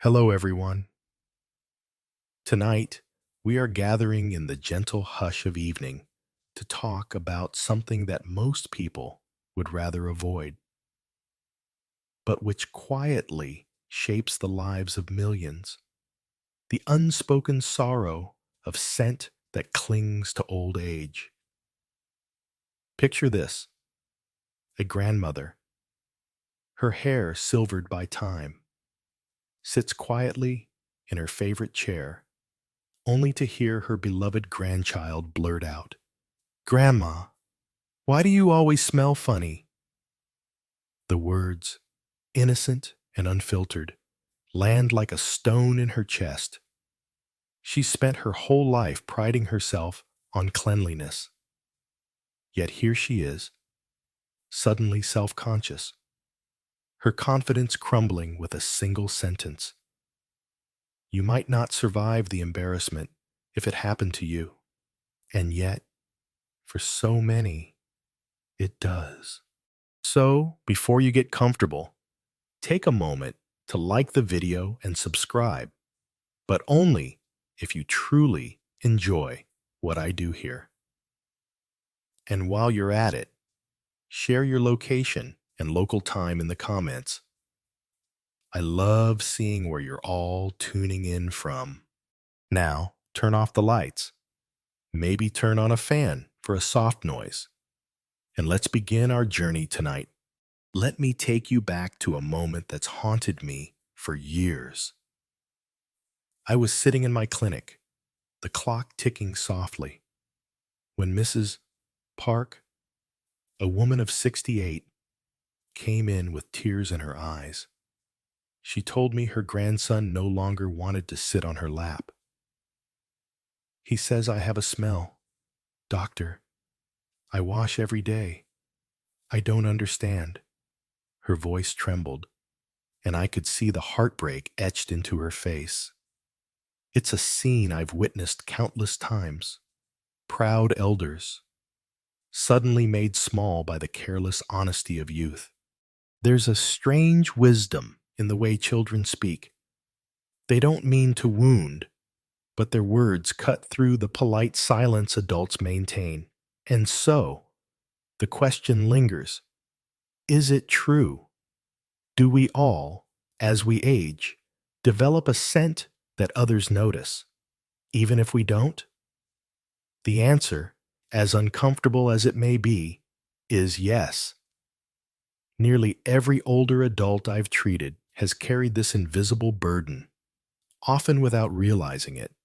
Hello, everyone. Tonight, we are gathering in the gentle hush of evening to talk about something that most people would rather avoid, but which quietly shapes the lives of millions: the unspoken sorrow of scent that clings to old age. Picture this: a grandmother, her hair silvered by time, sits quietly in her favorite chair, only to hear her beloved grandchild blurt out, "Grandma, why do you always smell funny?" The words, innocent and unfiltered, land like a stone in her chest. She spent her whole life priding herself on cleanliness. Yet here she is, suddenly self-conscious, her confidence crumbling with a single sentence. You might not survive the embarrassment if it happened to you, and yet, for so many, it does. So, before you get comfortable, take a moment to like the video and subscribe, but only if you truly enjoy what I do here. And while you're at it, share your location and local time in the comments. I love seeing where you're all tuning in from. Now, turn off the lights. Maybe turn on a fan for a soft noise. And let's begin our journey tonight. Let me take you back to a moment that's haunted me for years. I was sitting in my clinic, the clock ticking softly, when Mrs. Park, a woman of 68, came in with tears in her eyes. She told me her grandson no longer wanted to sit on her lap. "He says I have a smell. Doctor, I wash every day. I don't understand." Her voice trembled, and I could see the heartbreak etched into her face. It's a scene I've witnessed countless times. Proud elders, suddenly made small by the careless honesty of youth. There's a strange wisdom in the way children speak. They don't mean to wound, but their words cut through the polite silence adults maintain. And so, the question lingers: is it true? Do we all, as we age, develop a scent that others notice, even if we don't? The answer, as uncomfortable as it may be, is yes. Nearly every older adult I've treated has carried this invisible burden, often without realizing it.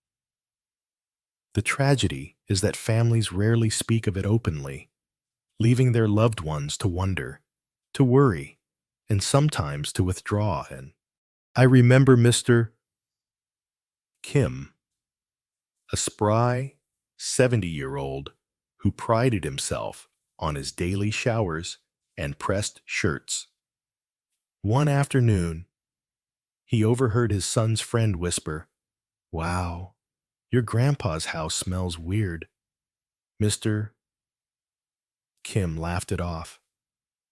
The tragedy is that families rarely speak of it openly, leaving their loved ones to wonder, to worry, and sometimes to withdraw. And I remember Mr. Kim, a spry 70-year-old who prided himself on his daily showers and pressed shirts. One afternoon, he overheard his son's friend whisper, "Wow, your grandpa's house smells weird." Mr. Kim laughed it off,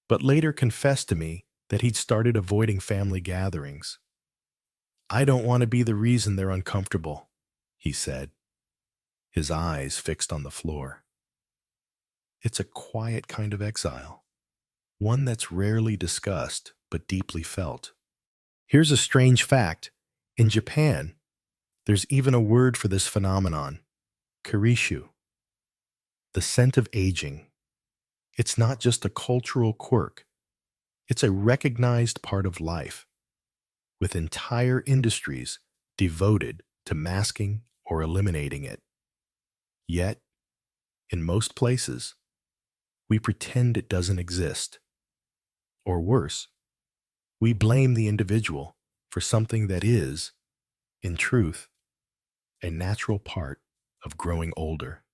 but later confessed to me that he'd started avoiding family gatherings. "I don't want to be the reason they're uncomfortable," he said, his eyes fixed on the floor. It's a quiet kind of exile, one that's rarely discussed but deeply felt. Here's a strange fact. In Japan, there's even a word for this phenomenon: kirishu, the scent of aging. It's not just a cultural quirk. It's a recognized part of life, with entire industries devoted to masking or eliminating it. Yet, in most places, we pretend it doesn't exist. Or worse, we blame the individual for something that is, in truth, a natural part of growing older.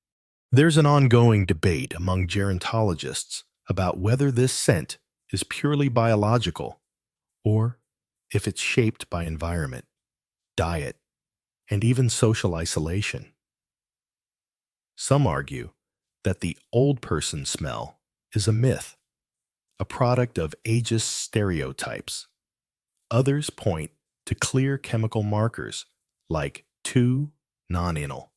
There's an ongoing debate among gerontologists about whether this scent is purely biological or if it's shaped by environment, diet, and even social isolation. Some argue that the old person smell is a myth, a product of ageist stereotypes. Others point to clear chemical markers like 2-nonenal,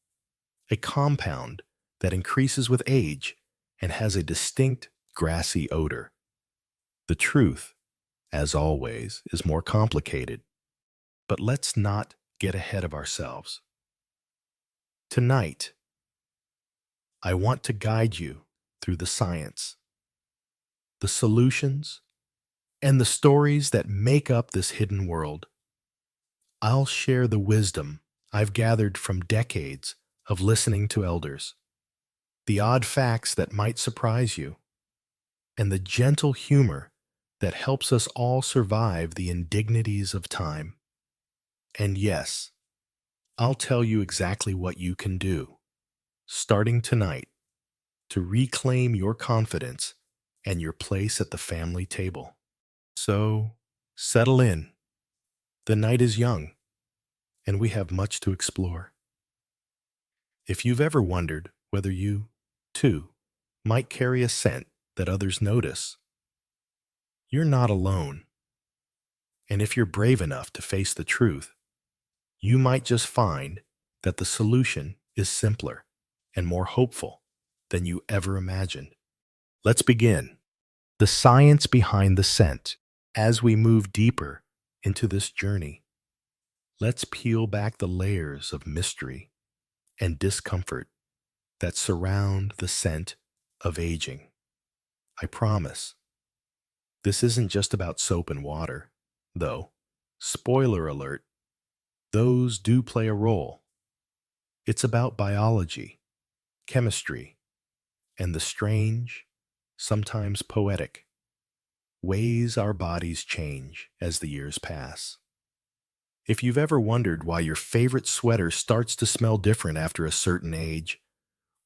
a compound that increases with age and has a distinct grassy odor. The truth, as always, is more complicated, but let's not get ahead of ourselves. Tonight, I want to guide you through the science, the solutions, and the stories that make up this hidden world. I'll share the wisdom I've gathered from decades of listening to elders, the odd facts that might surprise you, and the gentle humor that helps us all survive the indignities of time. And yes, I'll tell you exactly what you can do, starting tonight, to reclaim your confidence and your place at the family table. So, settle in. The night is young, and we have much to explore. If you've ever wondered whether you, too, might carry a scent that others notice, you're not alone. And if you're brave enough to face the truth, you might just find that the solution is simpler and more hopeful than you ever imagined. Let's begin. The science behind the scent. As we move deeper into this journey, let's peel back the layers of mystery and discomfort that surround the scent of aging. I promise, this isn't just about soap and water, though, spoiler alert, those do play a role. It's about biology, chemistry, and the strange, sometimes poetic, ways our bodies change as the years pass. If you've ever wondered why your favorite sweater starts to smell different after a certain age,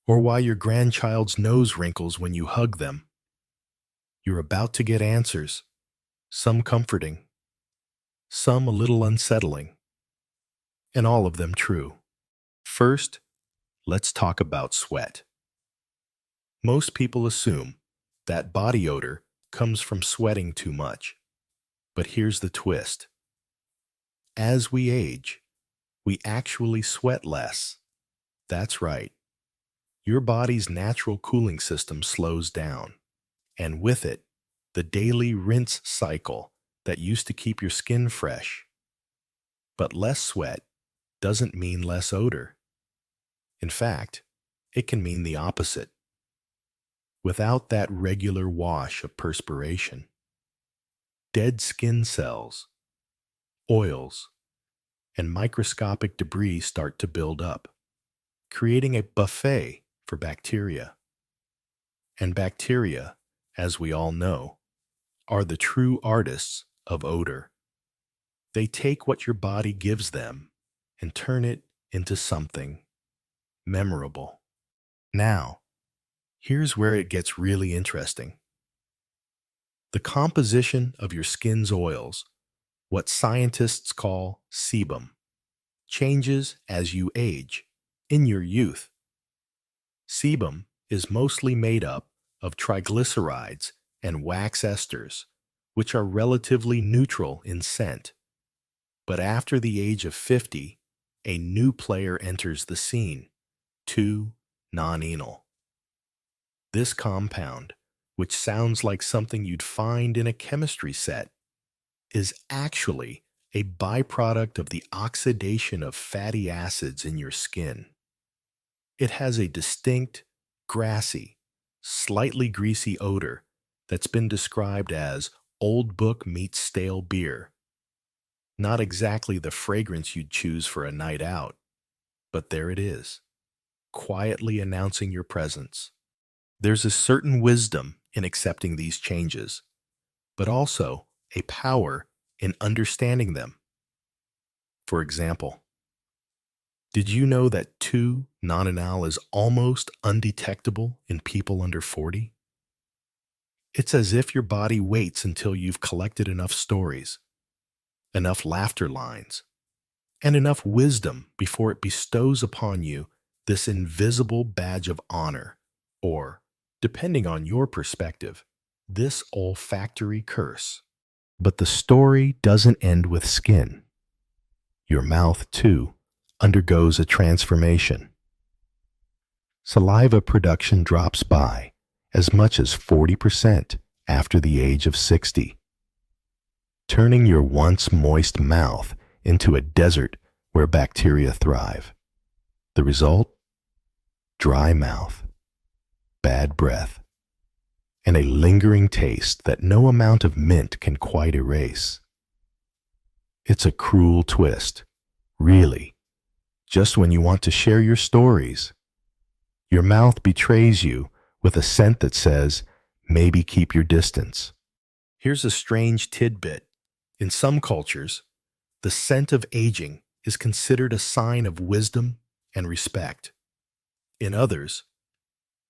or why your grandchild's nose wrinkles when you hug them, you're about to get answers, some comforting, some a little unsettling, and all of them true. First, let's talk about sweat. Most people assume that body odor comes from sweating too much. But here's the twist. As we age, we actually sweat less. That's right. Your body's natural cooling system slows down, and with it, the daily rinse cycle that used to keep your skin fresh. But less sweat doesn't mean less odor. In fact, it can mean the opposite. Without that regular wash of perspiration, dead skin cells, oils, and microscopic debris start to build up, creating a buffet for bacteria. And bacteria, as we all know, are the true artists of odor. They take what your body gives them and turn it into something memorable. Now, here's where it gets really interesting. The composition of your skin's oils, what scientists call sebum, changes as you age, in your youth. Sebum is mostly made up of triglycerides and wax esters, which are relatively neutral in scent. But after the age of 50, a new player enters the scene, 2-nonenal. This compound, which sounds like something you'd find in a chemistry set, is actually a byproduct of the oxidation of fatty acids in your skin. It has a distinct, grassy, slightly greasy odor that's been described as old book meets stale beer. Not exactly the fragrance you'd choose for a night out, but there it is, quietly announcing your presence. There's a certain wisdom in accepting these changes, but also a power in understanding them. For example, did you know that 2-nonenal is almost undetectable in people under 40? It's as if your body waits until you've collected enough stories, enough laughter lines, and enough wisdom before it bestows upon you this invisible badge of honor, or, depending on your perspective, this olfactory curse. But the story doesn't end with skin. Your mouth, too, undergoes a transformation. Saliva production drops by as much as 40% after the age of 60, turning your once moist mouth into a desert where bacteria thrive. The result? Dry mouth, bad breath, and a lingering taste that no amount of mint can quite erase. It's a cruel twist, really. Just when you want to share your stories, your mouth betrays you with a scent that says, maybe keep your distance. Here's a strange tidbit. In some cultures, the scent of aging is considered a sign of wisdom and respect. In others,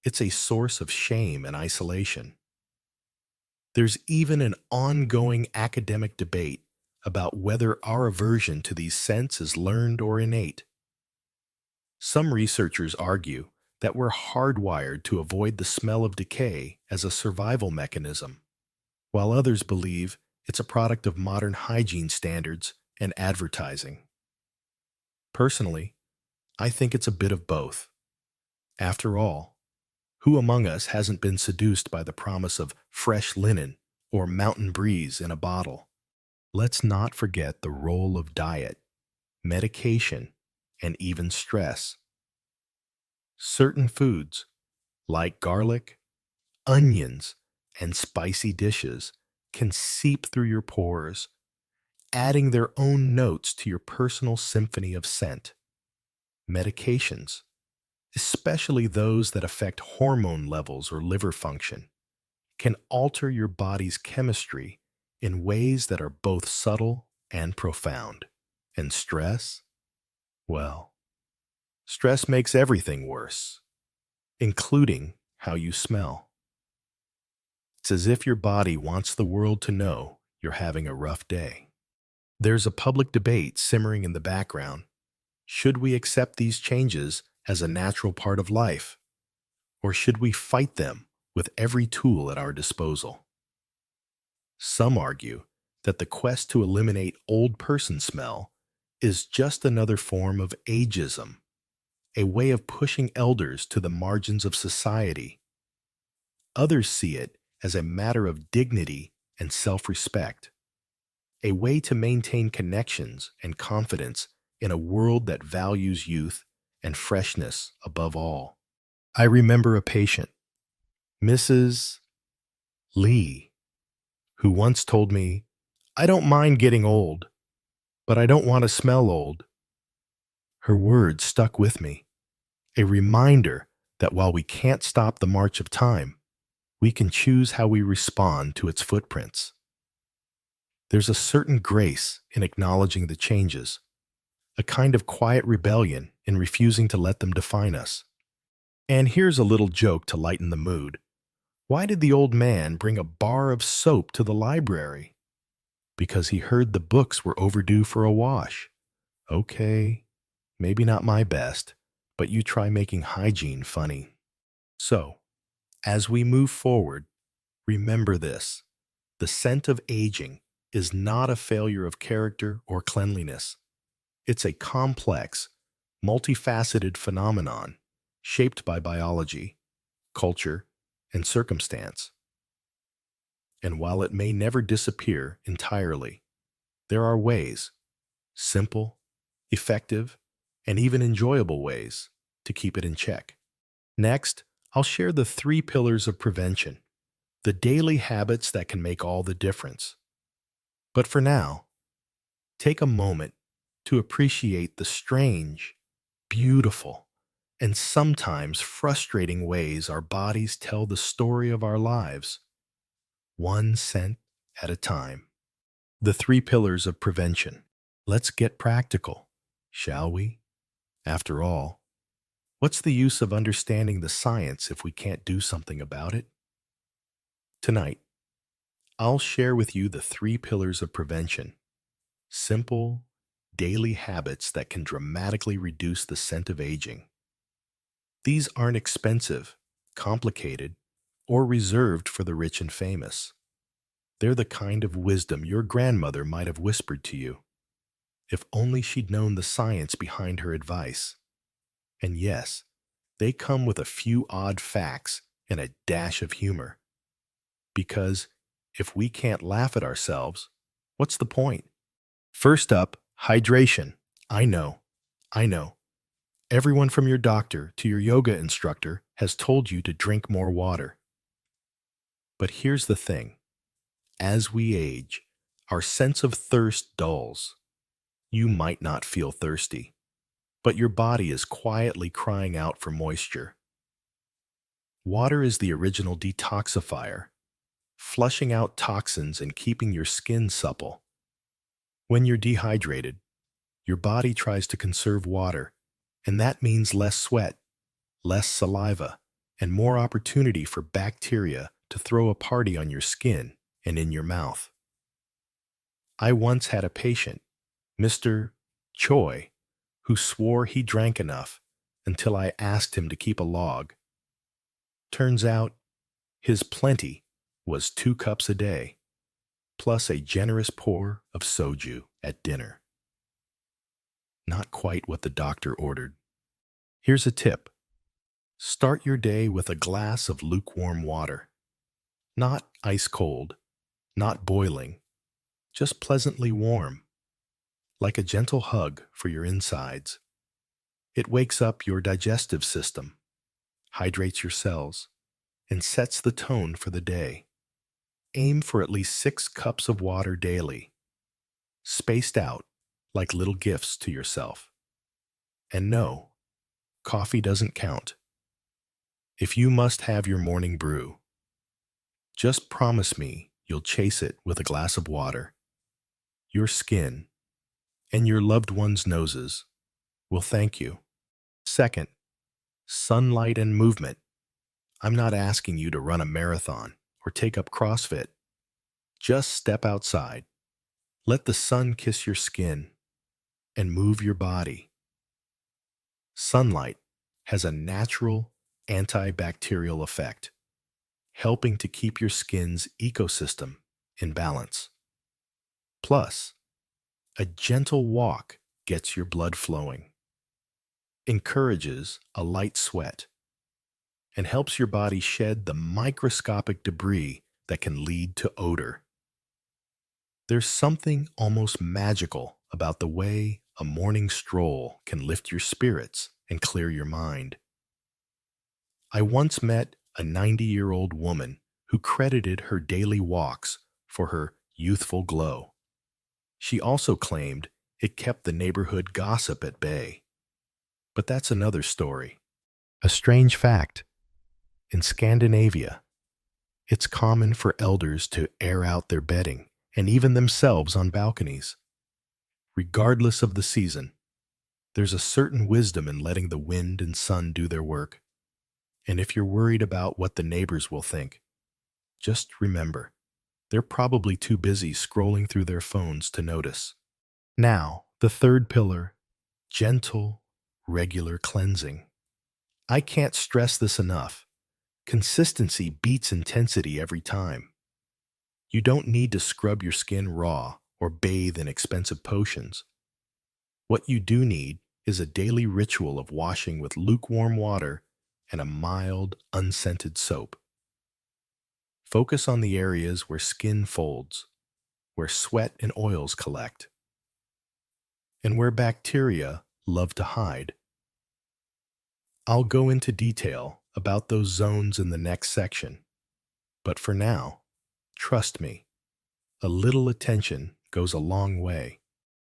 it's a source of shame and isolation. There's even an ongoing academic debate about whether our aversion to these scents is learned or innate. Some researchers argue that we're hardwired to avoid the smell of decay as a survival mechanism, while others believe it's a product of modern hygiene standards and advertising. Personally, I think it's a bit of both. After all, who among us hasn't been seduced by the promise of fresh linen or mountain breeze in a bottle? Let's not forget the role of diet, medication, and even stress. Certain foods, like garlic, onions, and spicy dishes, can seep through your pores, adding their own notes to your personal symphony of scent. Medications, especially those that affect hormone levels or liver function, can alter your body's chemistry in ways that are both subtle and profound. And stress? Well, stress makes everything worse, including how you smell. It's as if your body wants the world to know you're having a rough day. There's a public debate simmering in the background. Should we accept these changes as a natural part of life, or should we fight them with every tool at our disposal? Some argue that the quest to eliminate old person smell is just another form of ageism, a way of pushing elders to the margins of society. Others see it as a matter of dignity and self-respect, a way to maintain connections and confidence in a world that values youth and freshness above all. I remember a patient, Mrs. Lee, who once told me, "I don't mind getting old, but I don't want to smell old." Her words stuck with me, a reminder that while we can't stop the march of time, we can choose how we respond to its footprints. There's a certain grace in acknowledging the changes, a kind of quiet rebellion in refusing to let them define us. And here's a little joke to lighten the mood. Why did the old man bring a bar of soap to the library? Because he heard the books were overdue for a wash. Okay, maybe not my best, but you try making hygiene funny. So, as we move forward, remember this. The scent of aging is not a failure of character or cleanliness. It's a complex, multifaceted phenomenon shaped by biology, culture, and circumstance. And while it may never disappear entirely, there are ways, simple, effective, and even enjoyable ways, to keep it in check. Next, I'll share the 3 pillars of prevention, the daily habits that can make all the difference. But for now, take a moment to appreciate the strange, beautiful, and sometimes frustrating ways our bodies tell the story of our lives, one scent at a time. The 3 pillars of prevention. Let's get practical, shall we? After all, what's the use of understanding the science if we can't do something about it? Tonight, I'll share with you the 3 pillars of prevention, simple, daily habits that can dramatically reduce the scent of aging. These aren't expensive, complicated, or reserved for the rich and famous. They're the kind of wisdom your grandmother might have whispered to you. If only she'd known the science behind her advice. And yes, they come with a few odd facts and a dash of humor. Because if we can't laugh at ourselves, what's the point? First up, hydration. I know. Everyone from your doctor to your yoga instructor has told you to drink more water. But here's the thing. As we age, our sense of thirst dulls. You might not feel thirsty, but your body is quietly crying out for moisture. Water is the original detoxifier, flushing out toxins and keeping your skin supple. When you're dehydrated, your body tries to conserve water, and that means less sweat, less saliva, and more opportunity for bacteria to throw a party on your skin and in your mouth. I once had a patient, Mr. Choi, who swore he drank enough until I asked him to keep a log. Turns out, his plenty was 2 cups a day, plus a generous pour of soju at dinner. Not quite what the doctor ordered. Here's a tip. Start your day with a glass of lukewarm water. Not ice cold, not boiling, just pleasantly warm, like a gentle hug for your insides. It wakes up your digestive system, hydrates your cells, and sets the tone for the day. Aim for at least 6 cups of water daily, spaced out like little gifts to yourself. And no, coffee doesn't count. If you must have your morning brew, just promise me you'll chase it with a glass of water. Your skin and your loved ones' noses will thank you. Second, sunlight and movement. I'm not asking you to run a marathon or take up CrossFit. Just step outside. Let the sun kiss your skin and move your body. Sunlight has a natural antibacterial effect, helping to keep your skin's ecosystem in balance. Plus, a gentle walk gets your blood flowing, encourages a light sweat, and helps your body shed the microscopic debris that can lead to odor. There's something almost magical about the way a morning stroll can lift your spirits and clear your mind. I once met a 90-year-old woman who credited her daily walks for her youthful glow. She also claimed it kept the neighborhood gossip at bay. But that's another story. A strange fact. In Scandinavia, it's common for elders to air out their bedding and even themselves on balconies. Regardless of the season, there's a certain wisdom in letting the wind and sun do their work. And if you're worried about what the neighbors will think, just remember, they're probably too busy scrolling through their phones to notice. Now, the third pillar, gentle, regular cleansing. I can't stress this enough. Consistency beats intensity every time. You don't need to scrub your skin raw or bathe in expensive potions. What you do need is a daily ritual of washing with lukewarm water and a mild, unscented soap. Focus on the areas where skin folds, where sweat and oils collect, and where bacteria love to hide. I'll go into detail about those zones in the next section, but for now, trust me, a little attention goes a long way.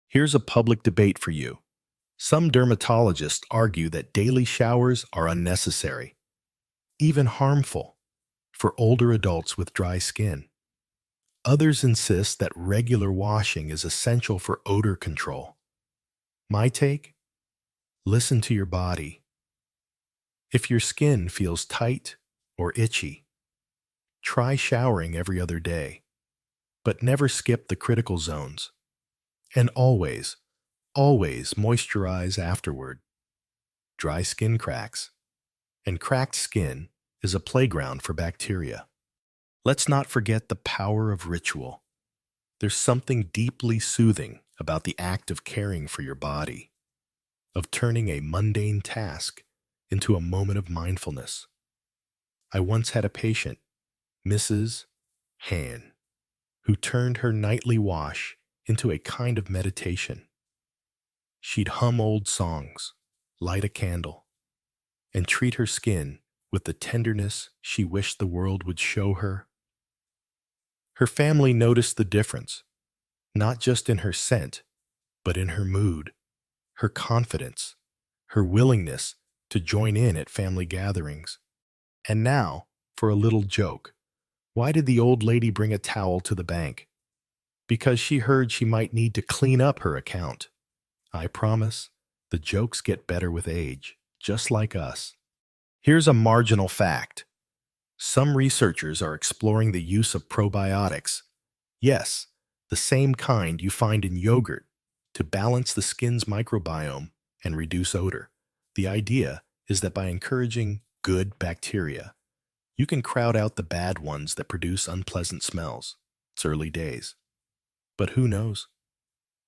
Here's a public debate for you. Some dermatologists argue that daily showers are unnecessary, even harmful, for older adults with dry skin. Others insist that regular washing is essential for odor control. My take? Listen to your body. If your skin feels tight or itchy, try showering every other day, but never skip the critical zones. And always moisturize afterward. Dry skin cracks, and cracked skin is a playground for bacteria. Let's not forget the power of ritual. There's something deeply soothing about the act of caring for your body, of turning a mundane task into a moment of mindfulness. I once had a patient, Mrs. Han, who turned her nightly wash into a kind of meditation. She'd hum old songs, light a candle, and treat her skin with the tenderness she wished the world would show her. Her family noticed the difference, not just in her scent, but in her mood, her confidence, her willingness to join in at family gatherings. And now, for a little joke, why did the old lady bring a towel to the bank? Because she heard she might need to clean up her account. I promise, the jokes get better with age, just like us. Here's a marginal fact. Some researchers are exploring the use of probiotics. Yes, the same kind you find in yogurt, to balance the skin's microbiome and reduce odor. The idea is that by encouraging good bacteria, you can crowd out the bad ones that produce unpleasant smells. It's early days. But who knows?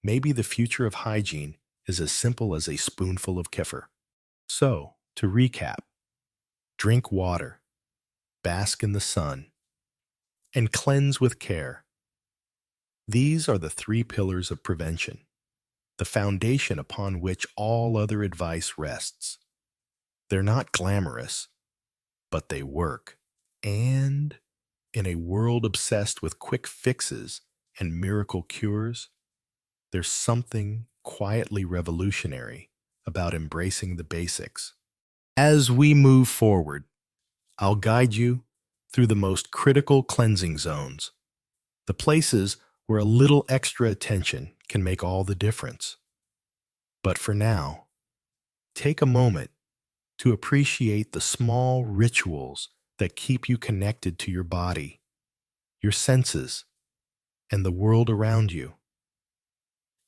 Maybe the future of hygiene is as simple as a spoonful of kefir. So, to recap, drink water, bask in the sun, and cleanse with care. These are the 3 pillars of prevention, the foundation upon which all other advice rests. They're not glamorous, but they work. And in a world obsessed with quick fixes and miracle cures, there's something quietly revolutionary about embracing the basics. As we move forward, I'll guide you through the most critical cleansing zones, the places where a little extra attention can make all the difference. But for now, take a moment to appreciate the small rituals that keep you connected to your body, your senses, and the world around you.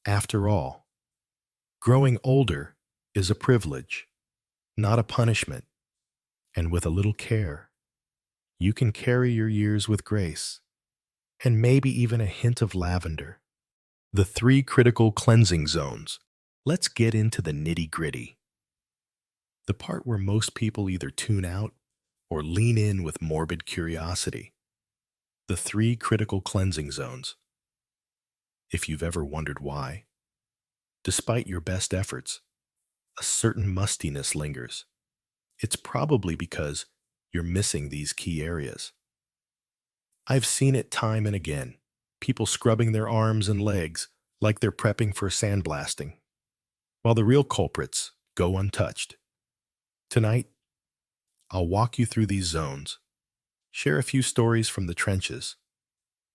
After all, growing older is a privilege, not a punishment, and with a little care, you can carry your years with grace, and maybe even a hint of lavender. The 3 critical cleansing zones. Let's get into the nitty-gritty. The part where most people either tune out or lean in with morbid curiosity. The 3 critical cleansing zones. If you've ever wondered why, despite your best efforts, a certain mustiness lingers, it's probably because you're missing these key areas. I've seen it time and again, people scrubbing their arms and legs like they're prepping for sandblasting, while the real culprits go untouched. Tonight, I'll walk you through these zones, share a few stories from the trenches,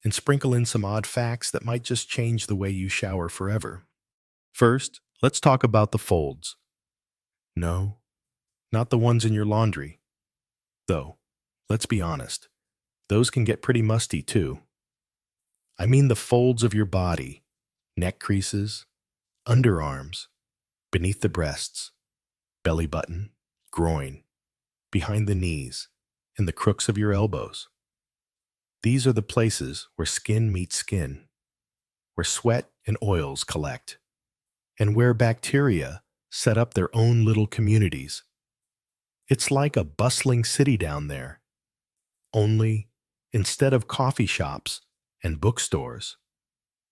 and sprinkle in some odd facts that might just change the way you shower forever. First, let's talk about the folds. No, not the ones in your laundry. Though, let's be honest, those can get pretty musty too. I mean the folds of your body, neck creases, underarms, beneath the breasts, belly button, groin, behind the knees, and the crooks of your elbows. These are the places where skin meets skin, where sweat and oils collect, and where bacteria set up their own little communities. It's like a bustling city down there, only instead of coffee shops and bookstores,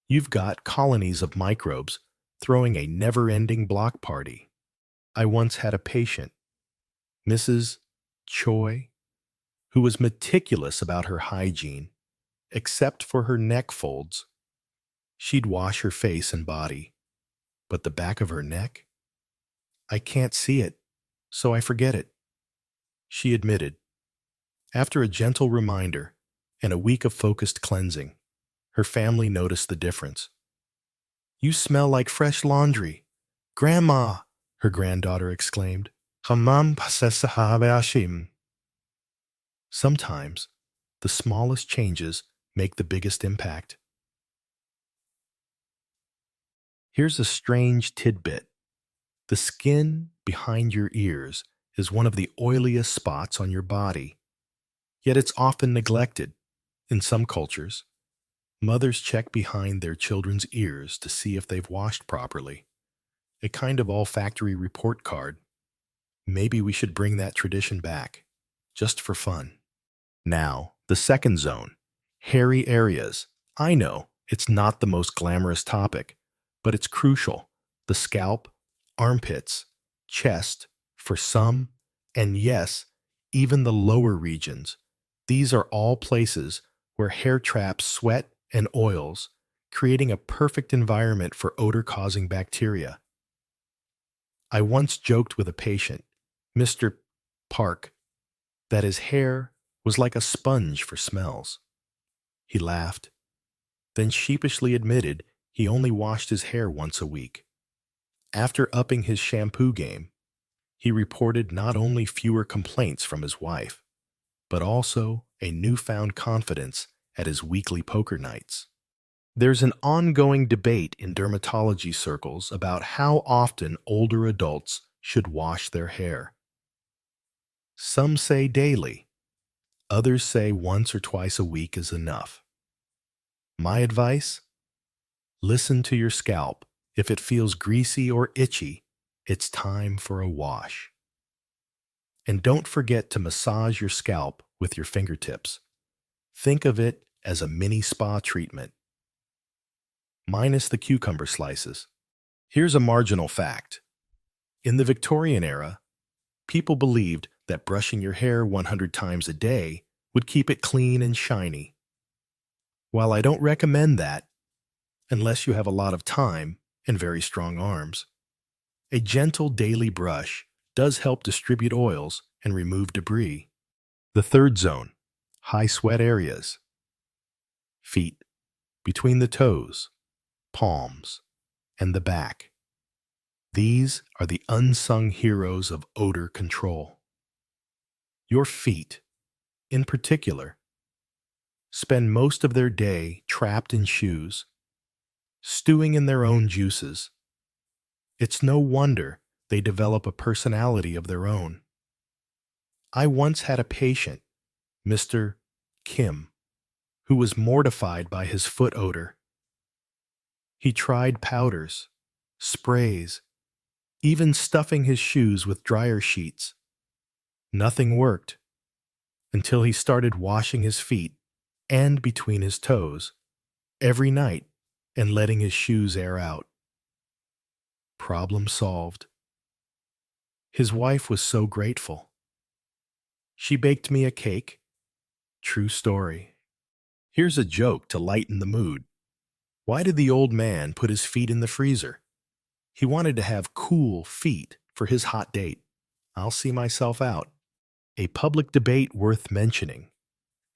you've got colonies of microbes throwing a never-ending block party. I once had a patient, Mrs. Choi, who was meticulous about her hygiene, except for her neck folds. She'd wash her face and body, but the back of her neck? I can't see it, so I forget it. She admitted. After a gentle reminder and a week of focused cleansing, her family noticed the difference. "You smell like fresh laundry. Grandma," her granddaughter exclaimed. "Hammam pasesa habeashim." Sometimes, the smallest changes make the biggest impact. Here's a strange tidbit. The skin behind your ears is one of the oiliest spots on your body, yet it's often neglected in some cultures. Mothers check behind their children's ears to see if they've washed properly. A kind of olfactory report card. Maybe we should bring that tradition back, just for fun. Now, the second zone, hairy areas. I know it's not the most glamorous topic, but it's crucial. The scalp, armpits, chest, for some, and yes, even the lower regions. These are all places where hair traps sweat and oils, creating a perfect environment for odor-causing bacteria. I once joked with a patient, Mr. Park, that his hair was like a sponge for smells. He laughed, then sheepishly admitted he only washed his hair once a week. After upping his shampoo game, he reported not only fewer complaints from his wife, but also a newfound confidence at his weekly poker nights. There's an ongoing debate in dermatology circles about how often older adults should wash their hair. Some say daily, others say once or twice a week is enough. My advice? Listen to your scalp. If it feels greasy or itchy, it's time for a wash. And don't forget to massage your scalp with your fingertips. Think of it as a mini spa treatment. Minus the cucumber slices. Here's a marginal fact. In the Victorian era, people believed that brushing your hair 100 times a day would keep it clean and shiny. While I don't recommend that, unless you have a lot of time and very strong arms, a gentle daily brush does help distribute oils and remove debris. The third zone, high sweat areas. Feet, between the toes, palms, and the back. These are the unsung heroes of odor control. Your feet, in particular, spend most of their day trapped in shoes, stewing in their own juices. It's no wonder they develop a personality of their own. I once had a patient, Mr. Kim, who was mortified by his foot odor. He tried powders, sprays, even stuffing his shoes with dryer sheets. Nothing worked until he started washing his feet and between his toes every night and letting his shoes air out. Problem solved. His wife was so grateful. She baked me a cake. True story. Here's a joke to lighten the mood. Why did the old man put his feet in the freezer? He wanted to have cool feet for his hot date. I'll see myself out. A public debate worth mentioning.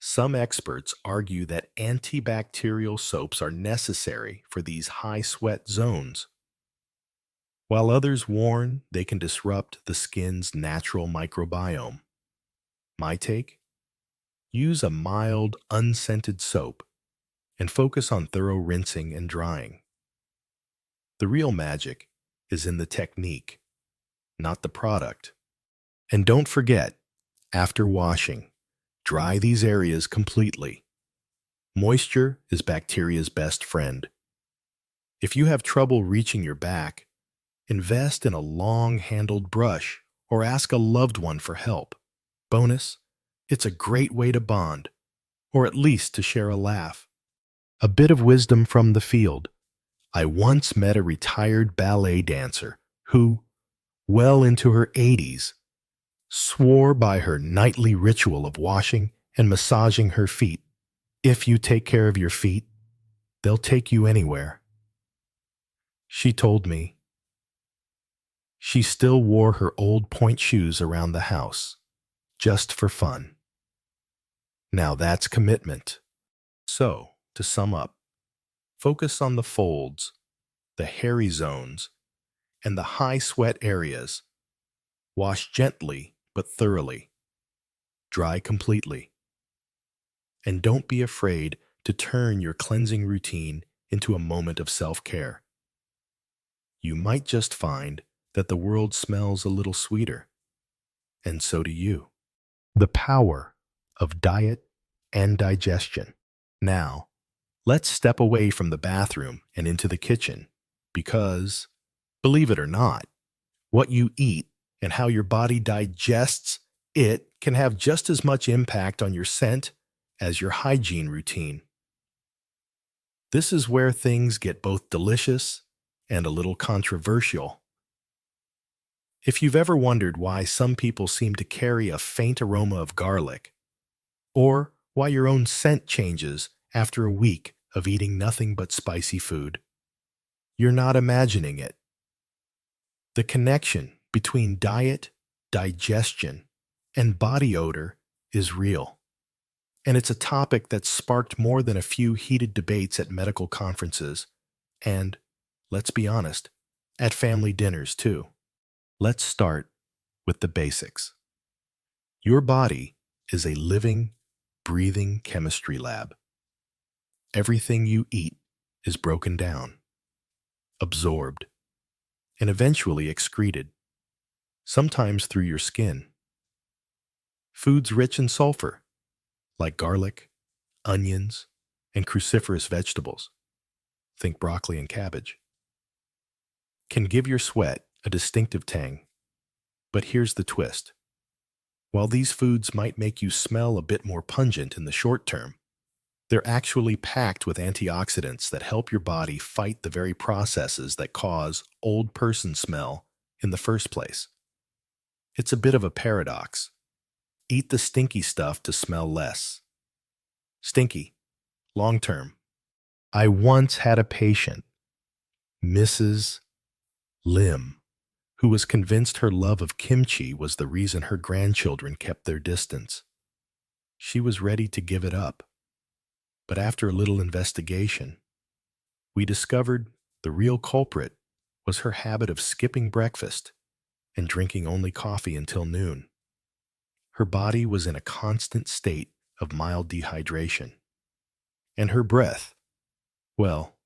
Some experts argue that antibacterial soaps are necessary for these high sweat zones, while others warn they can disrupt the skin's natural microbiome. My take? Use a mild, unscented soap and focus on thorough rinsing and drying. The real magic is in the technique, not the product. And don't forget, after washing, dry these areas completely. Moisture is bacteria's best friend. If you have trouble reaching your back, invest in a long-handled brush or ask a loved one for help. Bonus, it's a great way to bond, or at least to share a laugh. A bit of wisdom from the field. I once met a retired ballet dancer who, well into her 80s, swore by her nightly ritual of washing and massaging her feet. If you take care of your feet, they'll take you anywhere. She told me she still wore her old point shoes around the house, just for fun. Now that's commitment. So, to sum up, focus on the folds, the hairy zones, and the high sweat areas. Wash gently but thoroughly. Dry completely. And don't be afraid to turn your cleansing routine into a moment of self-care. You might just find that the world smells a little sweeter, and so do you. The power of diet and digestion. Now, Let's step away from the bathroom and into the kitchen because, believe it or not, what you eat and how your body digests it can have just as much impact on your scent as your hygiene routine. This is where things get both delicious and a little controversial. If you've ever wondered why some people seem to carry a faint aroma of garlic, or why your own scent changes after a week of eating nothing but spicy food, you're not imagining it. The connection between diet, digestion, and body odor is real. And it's a topic that's sparked more than a few heated debates at medical conferences and, let's be honest, at family dinners too. Let's start with the basics. Your body is a living, breathing chemistry lab. Everything you eat is broken down, absorbed, and eventually excreted, sometimes through your skin. Foods rich in sulfur, like garlic, onions, and cruciferous vegetables, think broccoli and cabbage, can give your sweat a distinctive tang. But here's the twist. While these foods might make you smell a bit more pungent in the short term, they're actually packed with antioxidants that help your body fight the very processes that cause old person smell in the first place. It's a bit of a paradox. Eat the stinky stuff to smell less. Stinky, long term. I once had a patient, Mrs. Lim, who was convinced her love of kimchi was the reason her grandchildren kept their distance. She was ready to give it up. But after a little investigation, we discovered the real culprit was her habit of skipping breakfast and drinking only coffee until noon. Her body was in a constant state of mild dehydration. And her breath, well,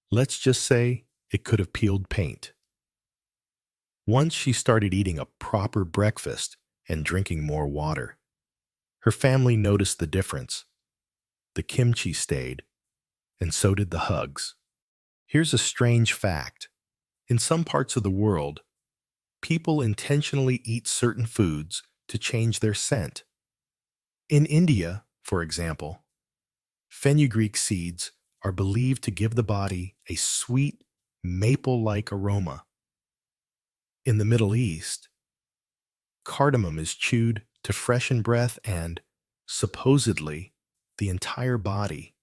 let's just say it could have peeled paint. Once she started eating a proper breakfast and drinking more water, her family noticed the difference. The kimchi stayed, and so did the hugs. Here's a strange fact. In some parts of the world, people intentionally eat certain foods to change their scent. In India, for example, fenugreek seeds are believed to give the body a sweet, maple-like aroma. In the Middle East, cardamom is chewed to freshen breath and, supposedly, the entire body.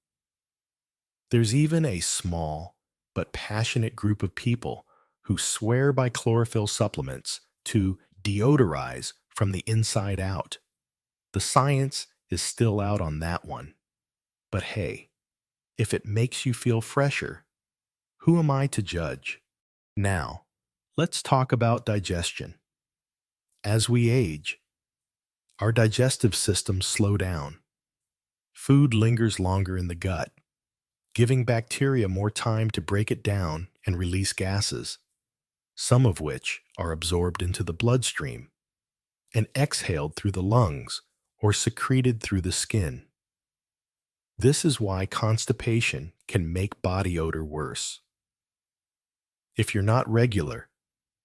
There's even a small but passionate group of people who swear by chlorophyll supplements to deodorize from the inside out. The science is still out on that one. But hey, if it makes you feel fresher, who am I to judge? Now, let's talk about digestion. As we age, our digestive systems slow down. Food lingers longer in the gut, giving bacteria more time to break it down and release gases, some of which are absorbed into the bloodstream and exhaled through the lungs or secreted through the skin. This is why constipation can make body odor worse. If you're not regular,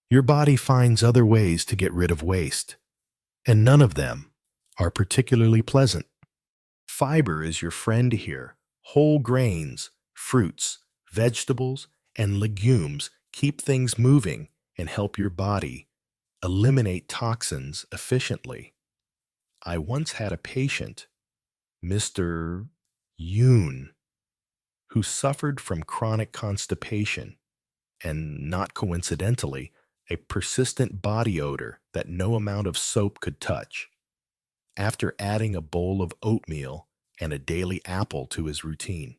your body finds other ways to get rid of waste, and none of them are particularly pleasant. Fiber is your friend here. Whole grains, fruits, vegetables, and legumes keep things moving and help your body eliminate toxins efficiently. I once had a patient, Mr. Yoon, who suffered from chronic constipation and, not coincidentally, a persistent body odor that no amount of soap could touch. After adding a bowl of oatmeal and a daily apple to his routine,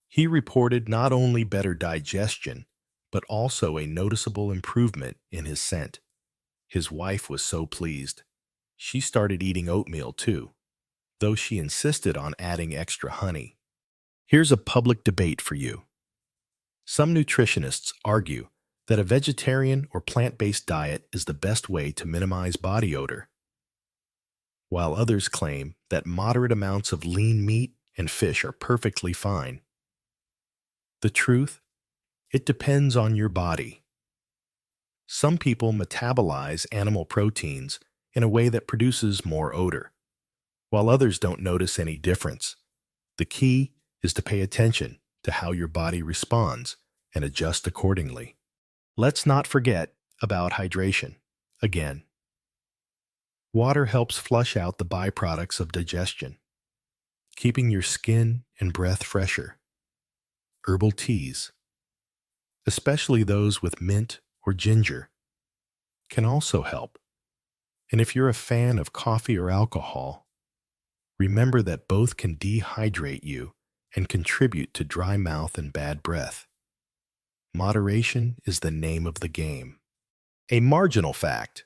he reported not only better digestion, but also a noticeable improvement in his scent. His wife was so pleased. She started eating oatmeal too, though she insisted on adding extra honey. Here's a public debate for you. Some nutritionists argue that a vegetarian or plant-based diet is the best way to minimize body odor, while others claim that moderate amounts of lean meat and fish are perfectly fine. The truth? It depends on your body. Some people metabolize animal proteins in a way that produces more odor, while others don't notice any difference. The key is to pay attention to how your body responds and adjust accordingly. Let's not forget about hydration. Again, water helps flush out the byproducts of digestion, keeping your skin and breath fresher. Herbal teas, especially those with mint or ginger, can also help. And if you're a fan of coffee or alcohol, remember that both can dehydrate you and contribute to dry mouth and bad breath. Moderation is the name of the game. A marginal fact.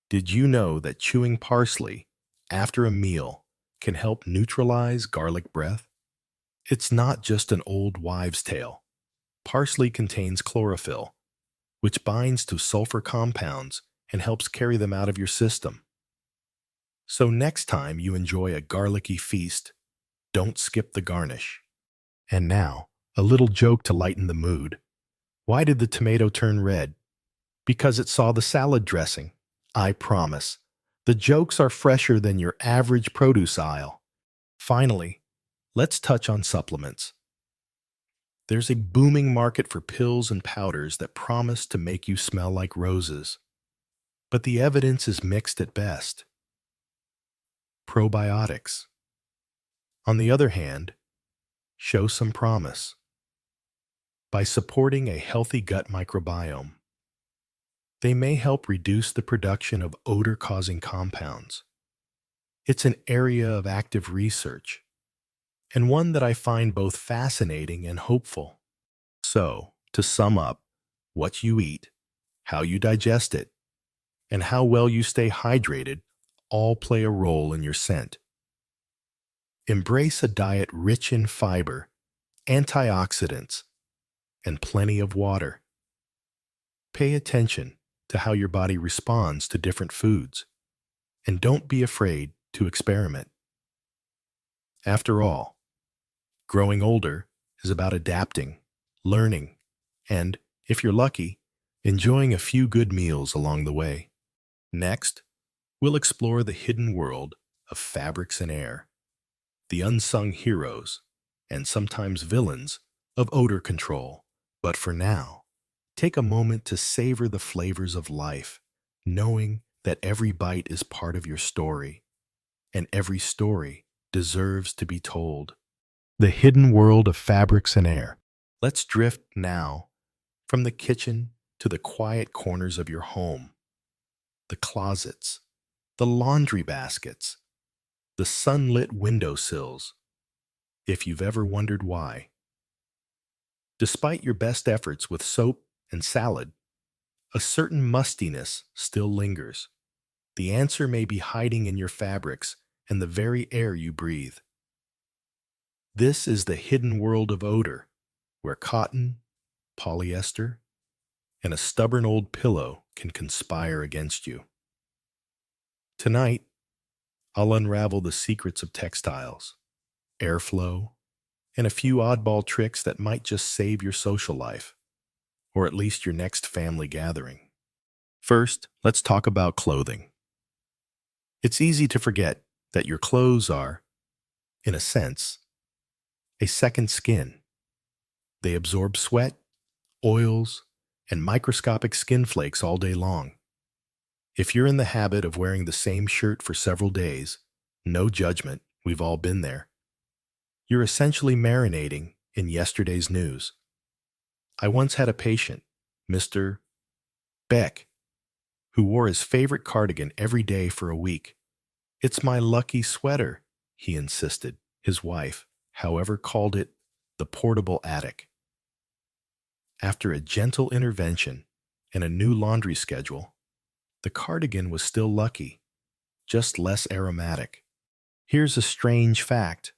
Did you know that chewing parsley after a meal can help neutralize garlic breath? It's not just an old wives' tale. Parsley contains chlorophyll, which binds to sulfur compounds and helps carry them out of your system. So next time you enjoy a garlicky feast, don't skip the garnish. And now, a little joke to lighten the mood. Why did the tomato turn red? Because it saw the salad dressing. I promise, the jokes are fresher than your average produce aisle. Finally, let's touch on supplements. There's a booming market for pills and powders that promise to make you smell like roses. But the evidence is mixed at best. Probiotics, on the other hand, show some promise. By supporting a healthy gut microbiome, they may help reduce the production of odor-causing compounds. It's an area of active research, and one that I find both fascinating and hopeful. So, to sum up, what you eat, how you digest it, and how well you stay hydrated all play a role in your scent. Embrace a diet rich in fiber, antioxidants, and plenty of water. Pay attention to how your body responds to different foods, and don't be afraid to experiment. After all, growing older is about adapting, learning, and, if you're lucky, enjoying a few good meals along the way. Next, we'll explore the hidden world of fabrics and air, the unsung heroes, and sometimes villains of odor control. But for now, take a moment to savor the flavors of life, knowing that every bite is part of your story, and every story deserves to be told. The hidden world of fabrics and air. Let's drift now from the kitchen to the quiet corners of your home, the closets, the laundry baskets, the sunlit windowsills, if you've ever wondered why. Despite your best efforts with soap and salad, a certain mustiness still lingers. The answer may be hiding in your fabrics and the very air you breathe. This is the hidden world of odor, where cotton, polyester, and a stubborn old pillow can conspire against you. Tonight, I'll unravel the secrets of textiles, airflow, and a few oddball tricks that might just save your social life, or at least your next family gathering. First, let's talk about clothing. It's easy to forget that your clothes are, in a sense, a second skin. They absorb sweat, oils, and microscopic skin flakes all day long. If you're in the habit of wearing the same shirt for several days, no judgment, we've all been there. You're essentially marinating in yesterday's news. I once had a patient, Mr. Beck, who wore his favorite cardigan every day for a week. "It's my lucky sweater," he insisted. His wife, however, called it the portable attic. After a gentle intervention and a new laundry schedule, the cardigan was still lucky, just less aromatic. Here's a strange fact.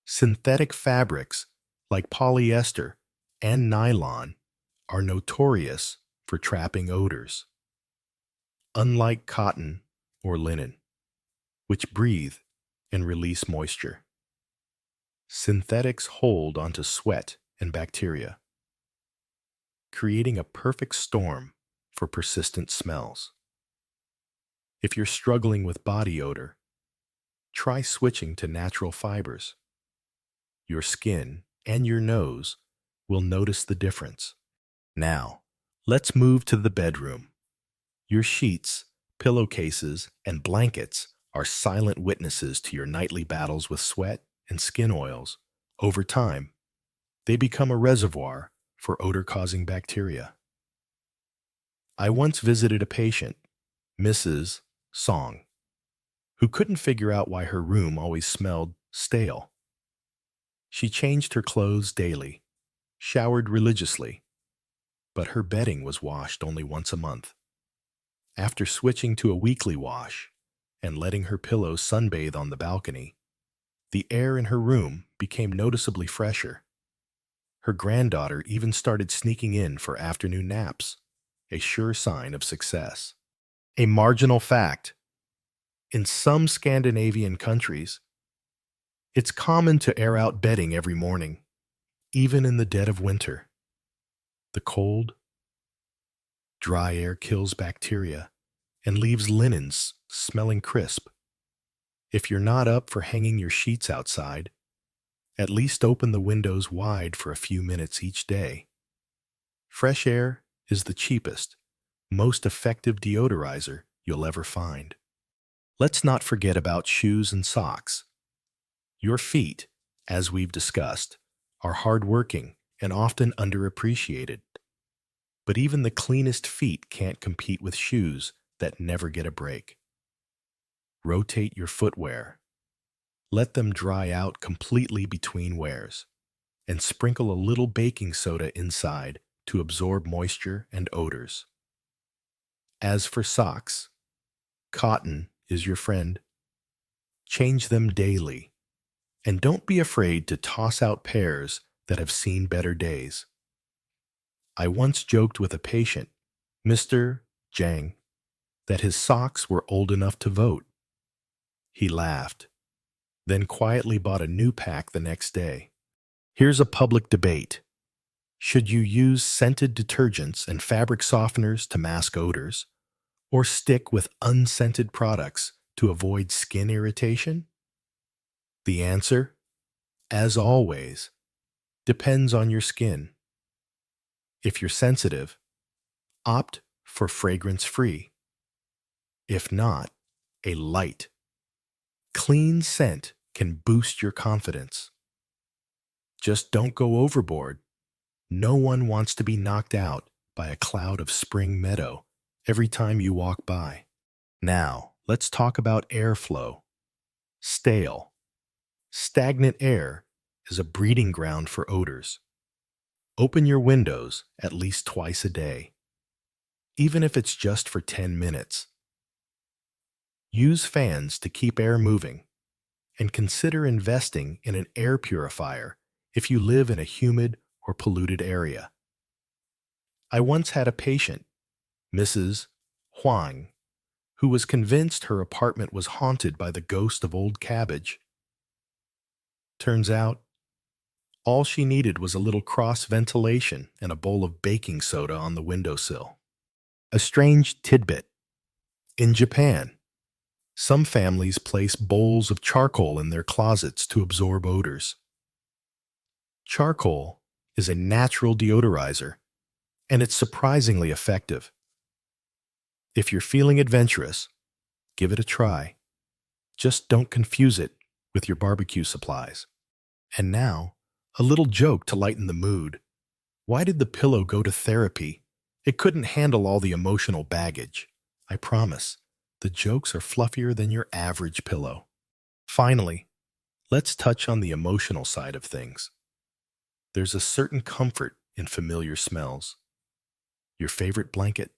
Synthetic fabrics like polyester and nylon are notorious for trapping odors, unlike cotton or linen, which breathe and release moisture. Synthetics hold onto sweat and bacteria, creating a perfect storm for persistent smells. If you're struggling with body odor, try switching to natural fibers. Your skin and your nose will notice the difference. Now, let's move to the bedroom. Your sheets, pillowcases, and blankets are silent witnesses to your nightly battles with sweat and skin oils. Over time, they become a reservoir for odor-causing bacteria. I once visited a patient, Mrs. Song, who couldn't figure out why her room always smelled stale. She changed her clothes daily, showered religiously, but her bedding was washed only once a month. After switching to a weekly wash and letting her pillows sunbathe on the balcony, the air in her room became noticeably fresher. Her granddaughter even started sneaking in for afternoon naps, a sure sign of success. A marginal fact: in some Scandinavian countries, it's common to air out bedding every morning, even in the dead of winter. The cold, dry air kills bacteria and leaves linens smelling crisp. If you're not up for hanging your sheets outside, at least open the windows wide for a few minutes each day. Fresh air is the cheapest, most effective deodorizer you'll ever find. Let's not forget about shoes and socks. Your feet, as we've discussed, are hardworking and often underappreciated. But even the cleanest feet can't compete with shoes that never get a break. Rotate your footwear. Let them dry out completely between wears, and sprinkle a little baking soda inside to absorb moisture and odors. As for socks, cotton is your friend. Change them daily, and don't be afraid to toss out pairs that have seen better days. I once joked with a patient, Mr. Jang, that his socks were old enough to vote. He laughed, then quietly bought a new pack the next day. Here's a public debate. Should you use scented detergents and fabric softeners to mask odors, or stick with unscented products to avoid skin irritation? The answer, as always, depends on your skin. If you're sensitive, opt for fragrance-free. If not, a light, clean scent can boost your confidence. Just don't go overboard. No one wants to be knocked out by a cloud of spring meadow every time you walk by. Now, let's talk about airflow. Stale, stagnant air is a breeding ground for odors. Open your windows at least twice a day, even if it's just for 10 minutes. Use fans to keep air moving, and consider investing in an air purifier if you live in a humid or polluted area. I once had a patient, Mrs. Huang, who was convinced her apartment was haunted by the ghost of old cabbage. Turns out, all she needed was a little cross ventilation and a bowl of baking soda on the windowsill. A strange tidbit. In Japan, some families place bowls of charcoal in their closets to absorb odors. Charcoal is a natural deodorizer, and it's surprisingly effective. If you're feeling adventurous, give it a try. Just don't confuse it with your barbecue supplies. And now, a little joke to lighten the mood. Why did the pillow go to therapy? It couldn't handle all the emotional baggage. I promise, the jokes are fluffier than your average pillow. Finally, let's touch on the emotional side of things. There's a certain comfort in familiar smells. Your favorite blanket,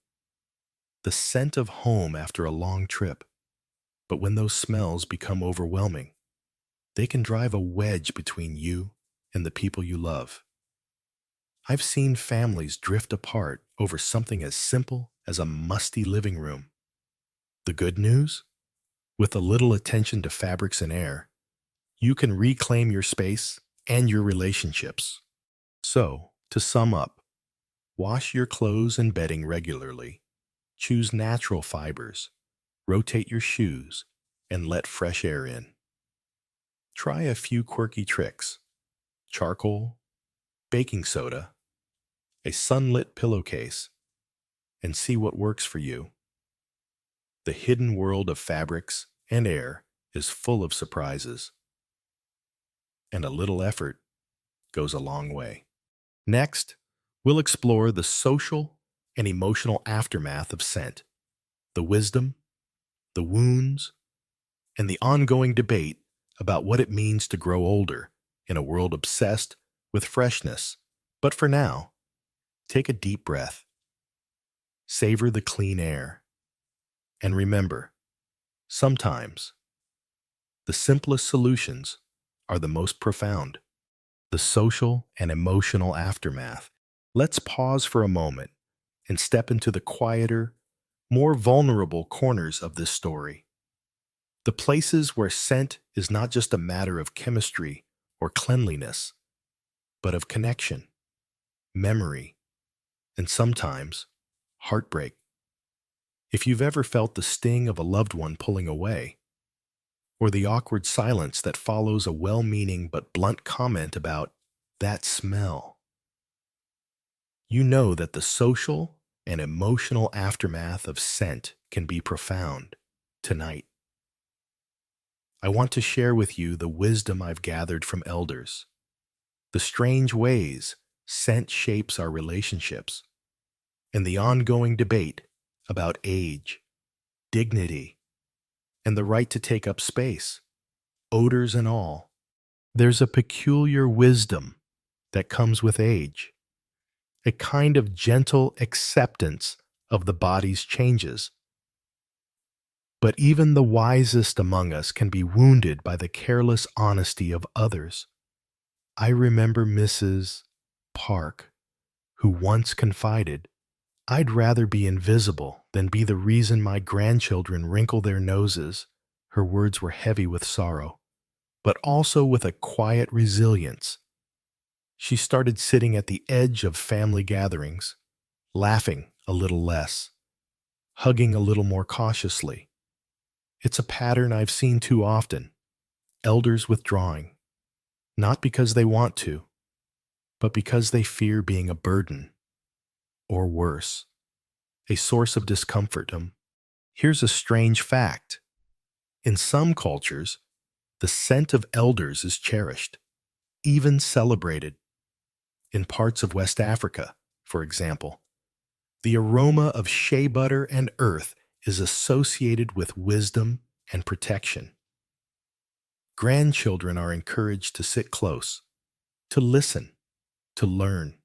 the scent of home after a long trip. But when those smells become overwhelming, they can drive a wedge between you and the people you love. I've seen families drift apart over something as simple as a musty living room. The good news? With a little attention to fabrics and air, you can reclaim your space and your relationships. So, to sum up, wash your clothes and bedding regularly, choose natural fibers, rotate your shoes, and let fresh air in. Try a few quirky tricks: charcoal, baking soda, a sunlit pillowcase, and see what works for you. The hidden world of fabrics and air is full of surprises, and a little effort goes a long way. Next, we'll explore the social and emotional aftermath of scent, the wisdom, the wounds, and the ongoing debate about what it means to grow older in a world obsessed with freshness. But for now, take a deep breath, savor the clean air, and remember, sometimes the simplest solutions are the most profound. The social and emotional aftermath. Let's pause for a moment and step into the quieter, more vulnerable corners of this story. The places where scent is not just a matter of chemistry or cleanliness, but of connection, memory, and sometimes heartbreak. If you've ever felt the sting of a loved one pulling away, or the awkward silence that follows a well-meaning but blunt comment about that smell, you know that the social and emotional aftermath of scent can be profound. Tonight, I want to share with you the wisdom I've gathered from elders, the strange ways scent shapes our relationships, and the ongoing debate about age, dignity, and the right to take up space, odors and all. There's a peculiar wisdom that comes with age, a kind of gentle acceptance of the body's changes. But even the wisest among us can be wounded by the careless honesty of others. I remember Mrs. Park, who once confided, "I'd rather be invisible than be the reason my grandchildren wrinkle their noses." Her words were heavy with sorrow, but also with a quiet resilience. She started sitting at the edge of family gatherings, laughing a little less, hugging a little more cautiously. It's a pattern I've seen too often: elders withdrawing, not because they want to, but because they fear being a burden, or worse, a source of discomfort. Here's a strange fact. In some cultures, the scent of elders is cherished, even celebrated. In parts of West Africa, for example, the aroma of shea butter and earth is associated with wisdom and protection. Grandchildren are encouraged to sit close, to listen, to learn.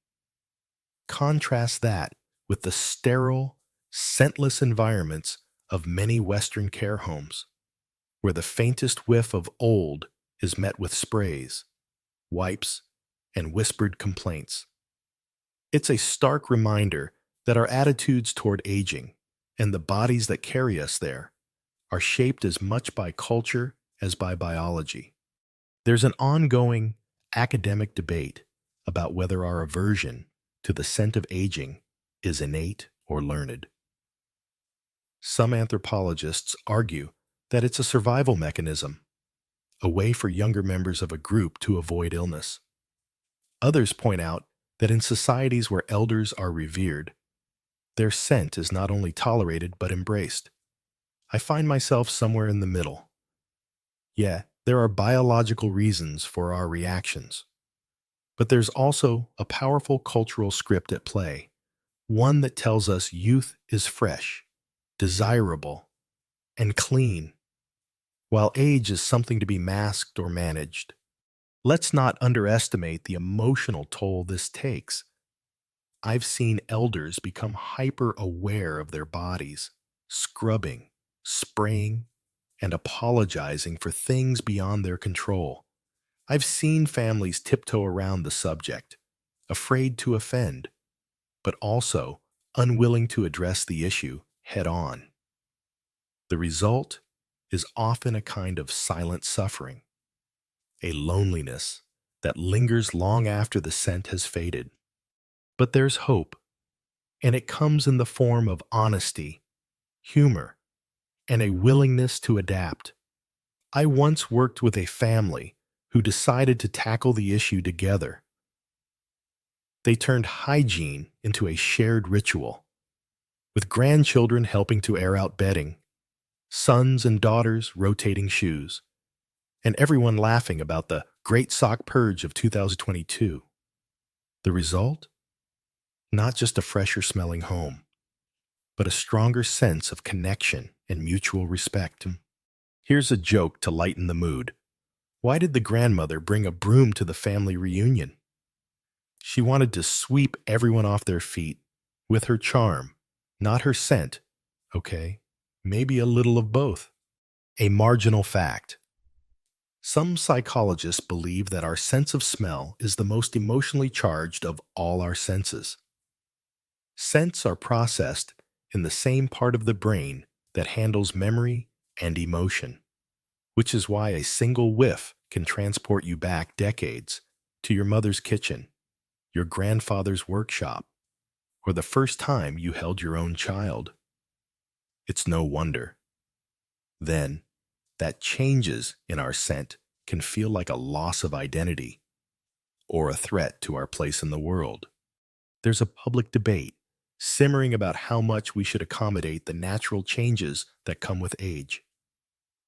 Contrast that with the sterile, scentless environments of many Western care homes, where the faintest whiff of old is met with sprays, wipes, and whispered complaints. It's a stark reminder that our attitudes toward aging and the bodies that carry us there are shaped as much by culture as by biology. There's an ongoing academic debate about whether our aversion to the scent of aging is innate or learned. Some anthropologists argue that it's a survival mechanism, a way for younger members of a group to avoid illness. Others point out that in societies where elders are revered, their scent is not only tolerated but embraced. I find myself somewhere in the middle. Yeah, there are biological reasons for our reactions, but there's also a powerful cultural script at play, one that tells us youth is fresh, desirable, and clean, while age is something to be masked or managed. Let's not underestimate the emotional toll this takes. I've seen elders become hyper-aware of their bodies, scrubbing, spraying, and apologizing for things beyond their control. I've seen families tiptoe around the subject, afraid to offend, but also unwilling to address the issue head-on. The result is often a kind of silent suffering, a loneliness that lingers long after the scent has faded. But there's hope, and it comes in the form of honesty, humor, and a willingness to adapt. I once worked with a family who decided to tackle the issue together. They turned hygiene into a shared ritual, with grandchildren helping to air out bedding, sons and daughters rotating shoes, and everyone laughing about the Great Sock Purge of 2022. The result? Not just a fresher smelling home, but a stronger sense of connection and mutual respect. Here's a joke to lighten the mood. Why did the grandmother bring a broom to the family reunion? She wanted to sweep everyone off their feet with her charm, not her scent. Okay, maybe a little of both. A marginal fact. Some psychologists believe that our sense of smell is the most emotionally charged of all our senses. Scents are processed in the same part of the brain that handles memory and emotion, which is why a single whiff can transport you back decades to your mother's kitchen, your grandfather's workshop, or the first time you held your own child. It's no wonder, then, that changes in our scent can feel like a loss of identity or a threat to our place in the world. There's a public debate simmering about how much we should accommodate the natural changes that come with age.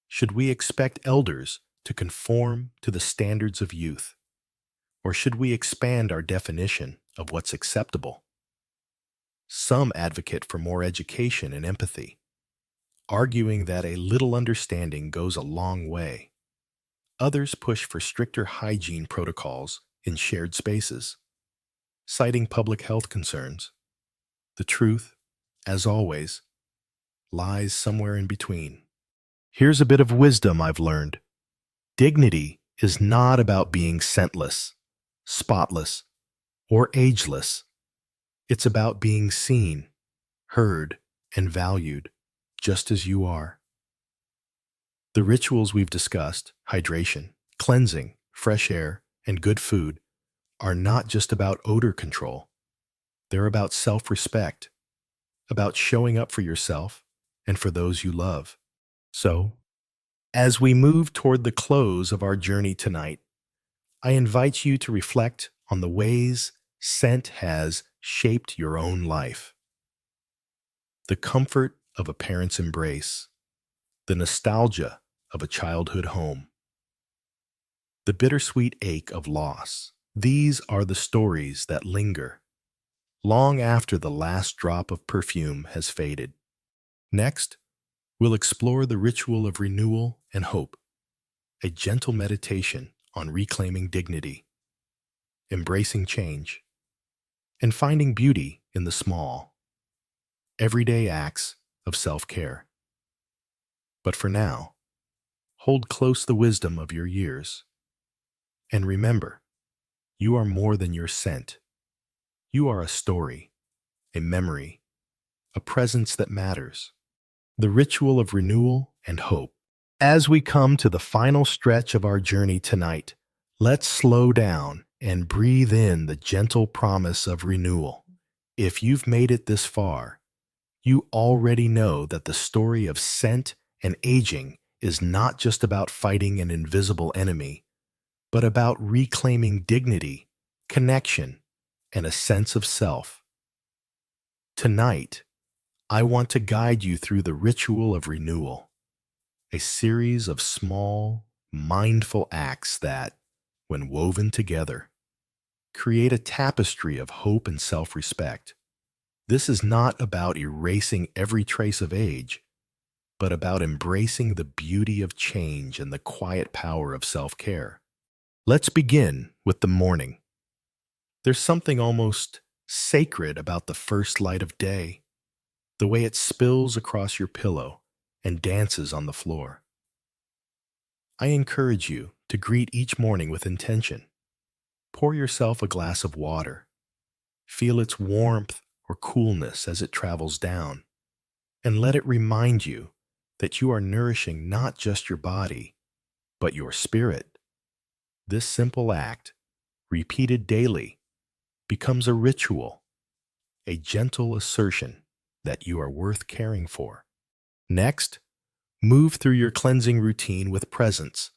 Should we expect elders to conform to the standards of youth? Or should we expand our definition of what's acceptable? Some advocate for more education and empathy, arguing that a little understanding goes a long way. Others push for stricter hygiene protocols in shared spaces, citing public health concerns. The truth, as always, lies somewhere in between. Here's a bit of wisdom I've learned. Dignity is not about being scentless, spotless, or ageless. It's about being seen, heard, and valued, just as you are. The rituals we've discussed, hydration, cleansing, fresh air, and good food, are not just about odor control. They're about self-respect, about showing up for yourself and for those you love. So, as we move toward the close of our journey tonight, I invite you to reflect on the ways scent has shaped your own life. The comfort of a parent's embrace, the nostalgia of a childhood home, the bittersweet ache of loss. These are the stories that linger long after the last drop of perfume has faded. Next, we'll explore the ritual of renewal and hope, a gentle meditation on reclaiming dignity, embracing change, and finding beauty in the small, everyday acts of self-care. But for now, hold close the wisdom of your years. And remember, you are more than your scent. You are a story, a memory, a presence that matters. The ritual of renewal and hope. As we come to the final stretch of our journey tonight, let's slow down and breathe in the gentle promise of renewal. If you've made it this far, you already know that the story of scent and aging is not just about fighting an invisible enemy, but about reclaiming dignity, connection, and a sense of self. Tonight, I want to guide you through the ritual of renewal, a series of small, mindful acts that, when woven together, create a tapestry of hope and self-respect. This is not about erasing every trace of age, but about embracing the beauty of change and the quiet power of self-care. Let's begin with the morning. There's something almost sacred about the first light of day, the way it spills across your pillow and dances on the floor. I encourage you to greet each morning with intention. Pour yourself a glass of water. Feel its warmth or coolness as it travels down, and let it remind you that you are nourishing not just your body, but your spirit. This simple act repeated daily, becomes a ritual, a gentle assertion that you are worth caring for. Next, move through your cleansing routine with presence.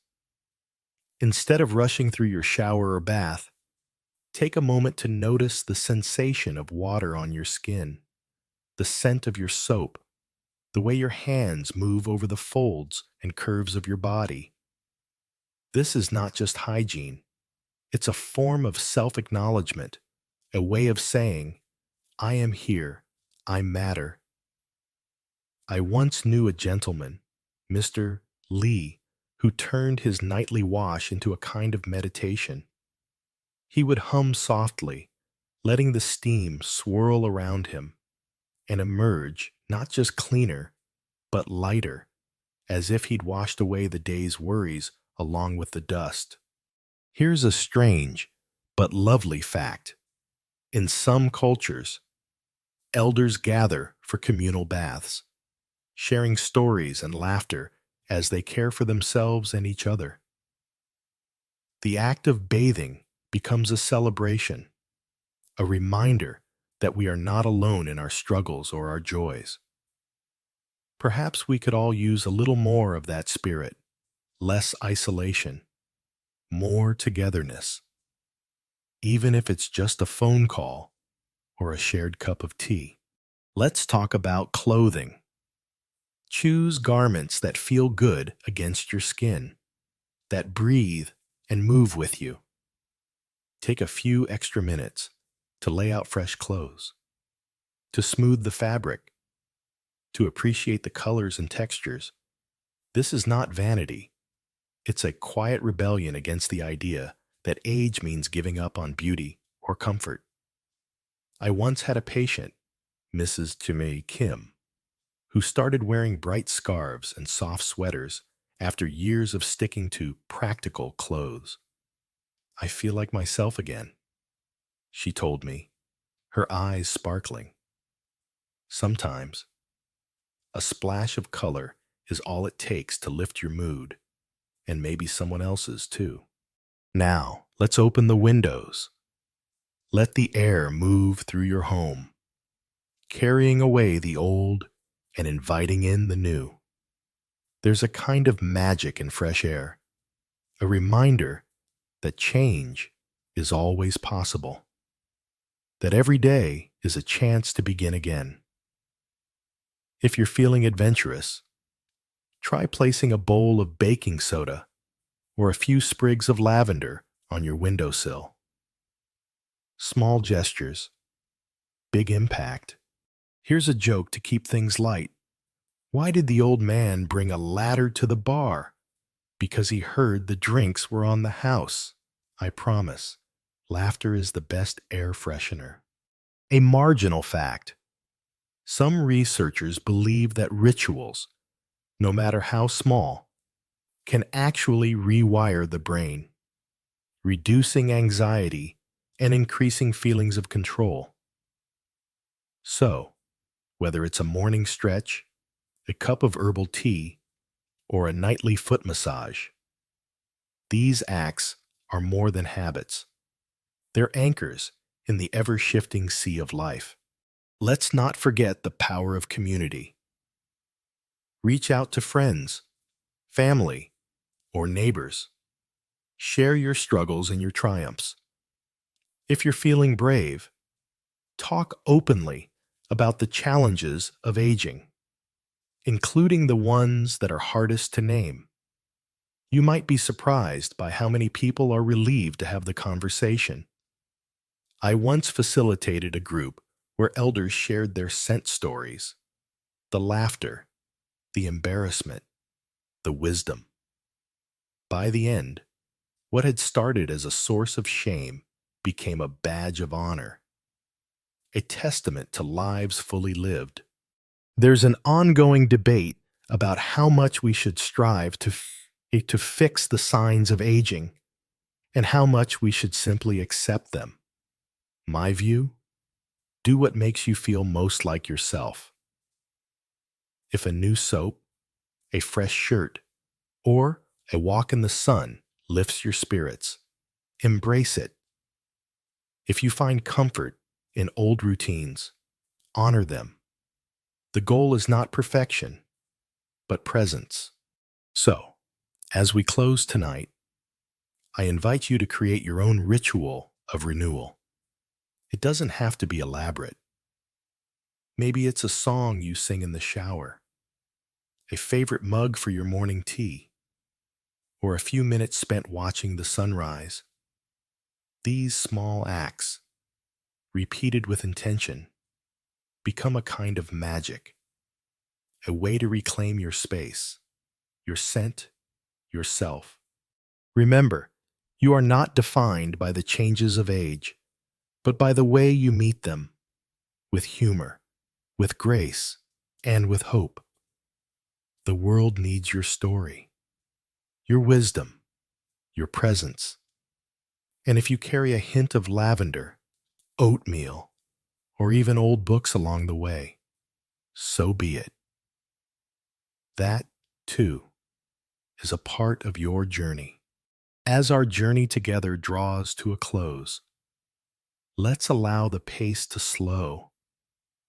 Instead of rushing through your shower or bath, take a moment to notice the sensation of water on your skin, the scent of your soap, the way your hands move over the folds and curves of your body. This is not just hygiene. It's a form of self-acknowledgement, a way of saying, I am here, I matter. I once knew a gentleman, Mr. Lee, who turned his nightly wash into a kind of meditation. He would hum softly, letting the steam swirl around him, and emerge not just cleaner, but lighter, as if he'd washed away the day's worries along with the dust. Here's a strange but lovely fact. In some cultures, elders gather for communal baths, sharing stories and laughter as they care for themselves and each other. The act of bathing becomes a celebration, a reminder that we are not alone in our struggles or our joys. Perhaps we could all use a little more of that spirit, less isolation, more togetherness, even if it's just a phone call or a shared cup of tea. Let's talk about clothing. Choose garments that feel good against your skin, that breathe and move with you. Take a few extra minutes to lay out fresh clothes, to smooth the fabric, to appreciate the colors and textures. This is not vanity. It's a quiet rebellion against the idea that age means giving up on beauty or comfort. I once had a patient, Mrs. Jimmy Kim, who started wearing bright scarves and soft sweaters after years of sticking to practical clothes. I feel like myself again, she told me, her eyes sparkling. Sometimes, a splash of color is all it takes to lift your mood, and maybe someone else's too. Now, let's open the windows. Let the air move through your home, carrying away the old and inviting in the new. There's a kind of magic in fresh air, a reminder that change is always possible, that every day is a chance to begin again. If you're feeling adventurous, try placing a bowl of baking soda or a few sprigs of lavender on your windowsill. Small gestures, big impact. Here's a joke to keep things light. Why did the old man bring a ladder to the bar? Because he heard the drinks were on the house. I promise, laughter is the best air freshener. A marginal fact. Some researchers believe that rituals, no matter how small, can actually rewire the brain, reducing anxiety and increasing feelings of control. So, whether it's a morning stretch, a cup of herbal tea, or a nightly foot massage, these acts are more than habits. They're anchors in the ever-shifting sea of life. Let's not forget the power of community. Reach out to friends, family, or neighbors. Share your struggles and your triumphs. If you're feeling brave, talk openly about the challenges of aging, including the ones that are hardest to name. You might be surprised by how many people are relieved to have the conversation. I once facilitated a group where elders shared their scent stories, the laughter, the embarrassment, the wisdom. By the end, what had started as a source of shame became a badge of honor, a testament to lives fully lived. There's an ongoing debate about how much we should strive to fix the signs of aging and how much we should simply accept them. My view? Do what makes you feel most like yourself. If a new soap, a fresh shirt, or a walk in the sun lifts your spirits, embrace it If you find comfort in old routines, honor them. The goal is not perfection, but presence. So, as we close tonight, I invite you to create your own ritual of renewal. It doesn't have to be elaborate. Maybe it's a song you sing in the shower, a favorite mug for your morning tea, or a few minutes spent watching the sunrise. These small acts, repeated with intention, become a kind of magic, a way to reclaim your space, your scent, yourself. Remember, you are not defined by the changes of age, but by the way you meet them, with humor, with grace, and with hope. The world needs your story, your wisdom, your presence. And if you carry a hint of lavender, oatmeal, or even old books along the way, so be it. That, too, is a part of your journey. As our journey together draws to a close, let's allow the pace to slow,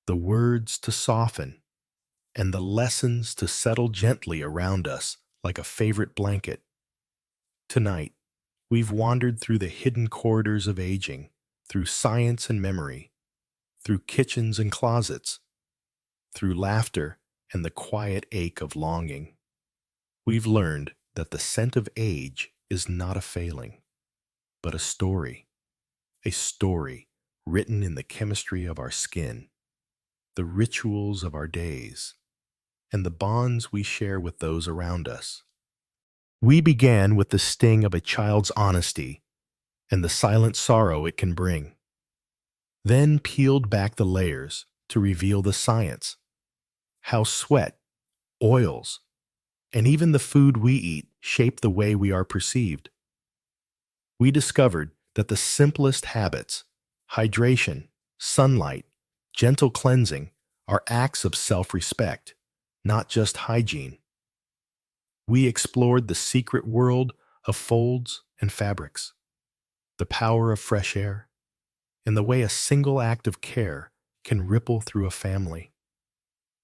the words to soften, and the lessons to settle gently around us like a favorite blanket. Tonight, we've wandered through the hidden corridors of aging, through science and memory, through kitchens and closets, through laughter and the quiet ache of longing. We've learned that the scent of age is not a failing, but a story written in the chemistry of our skin, the rituals of our days, and the bonds we share with those around us. We began with the sting of a child's honesty and the silent sorrow it can bring, then peeled back the layers to reveal the science, how sweat, oils, and even the food we eat shape the way we are perceived. We discovered that the simplest habits, hydration, sunlight, gentle cleansing, are acts of self-respect, not just hygiene. We explored the secret world of folds and fabrics, the power of fresh air, and the way a single act of care can ripple through a family,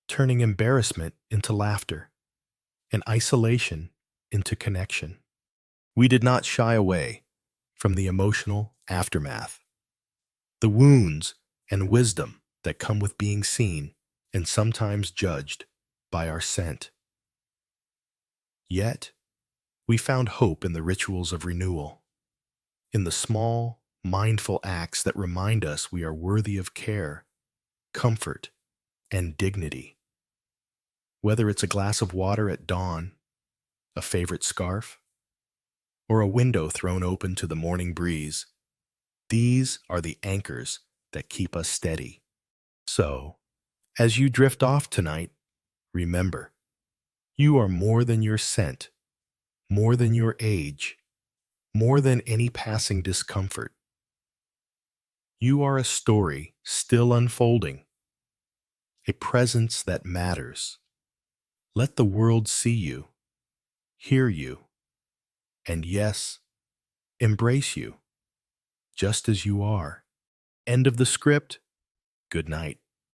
turning embarrassment into laughter and isolation into connection. We did not shy away from the emotional aftermath, the wounds and wisdom that come with being seen and sometimes judged by our scent. Yet, we found hope in the rituals of renewal, in the small, mindful acts that remind us we are worthy of care, comfort, and dignity. Whether it's a glass of water at dawn, a favorite scarf, or a window thrown open to the morning breeze, these are the anchors that keep us steady. So, as you drift off tonight, remember, you are more than your scent, more than your age, more than any passing discomfort. You are a story still unfolding, a presence that matters. Let the world see you, hear you, and yes, embrace you, just as you are. End of the script. Good night.